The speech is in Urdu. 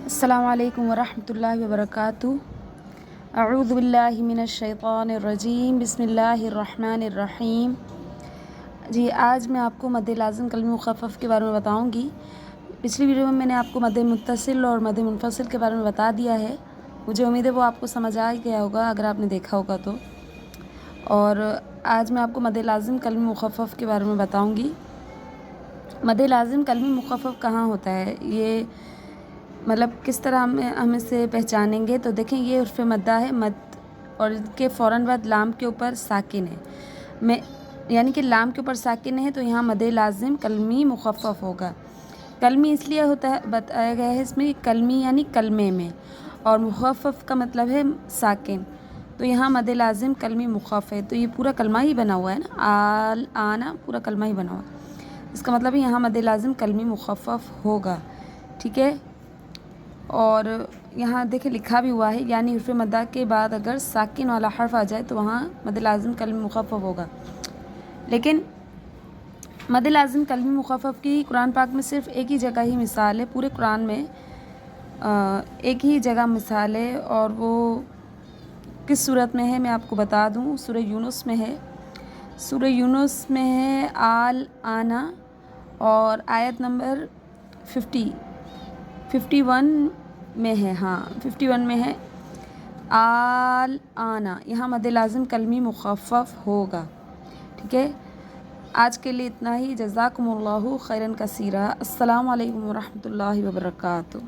السلام علیکم ورحمۃ اللہ وبرکاتہ۔ اعوذ باللہ من الشیطان الرجیم، بسم اللہ الرحمن الرحیم۔ جی آج میں آپ کو مد لازم کلمی مخفف کے بارے میں بتاؤں گی۔ پچھلی ویڈیو میں نے آپ کو مد متصل اور مد منفصل کے بارے میں بتا دیا ہے۔ مجھے امید ہے وہ آپ کو سمجھ آ گیا ہوگا اگر آپ نے دیکھا ہوگا تو۔ اور آج میں آپ کو مد لازم کلمی مخفف کے بارے میں بتاؤں گی۔ مد لازم کلمی مخفف کہاں ہوتا ہے، یہ مطلب کس طرح ہم اسے پہچانیں گے؟ تو دیکھیں یہ حرف مدہ ہے، مد اور اس کے فوراً بعد لام کے اوپر ساکن ہے، یعنی کہ لام کے اوپر ساکن ہے تو یہاں مد لازم کلمی مخفف ہوگا۔ کلمی اس لیے ہوتا ہے، بتایا گیا ہے اس میں کلمی یعنی کلمے میں، اور مخفف کا مطلب ہے ساکن، تو یہاں مد لازم کلمی مخفف ہے، تو یہ پورا کلمہ ہی بنا ہوا ہے نا، آنا پورا کلمہ ہی بنا ہوا ہے، اس کا مطلب ہے یہاں مد لازم کلمی مخفف ہوگا، ٹھیک ہے۔ اور یہاں دیکھیں لکھا بھی ہوا ہے، یعنی حرف مدہ کے بعد اگر ساکن والا حرف آ جائے تو وہاں مد لازم کلمی مخفف ہوگا۔ لیکن مد لازم کلمی مخفف کی قرآن پاک میں صرف ایک ہی جگہ ہی مثال ہے، پورے قرآن میں ایک ہی جگہ مثال ہے، اور وہ کس صورت میں ہے میں آپ کو بتا دوں۔ سورہ یونس میں ہے، سورہ یونس میں ہے آل آنا، اور آیت نمبر 51 میں ہے، 51 میں ہے آل آنا، یہاں مد لازم کلمی مخفف ہوگا، ٹھیک ہے۔ آج کے لیے اتنا ہی، جزاکم اللہ خیرا کثیرا۔ السلام علیکم ورحمۃ اللہ وبرکاتہ۔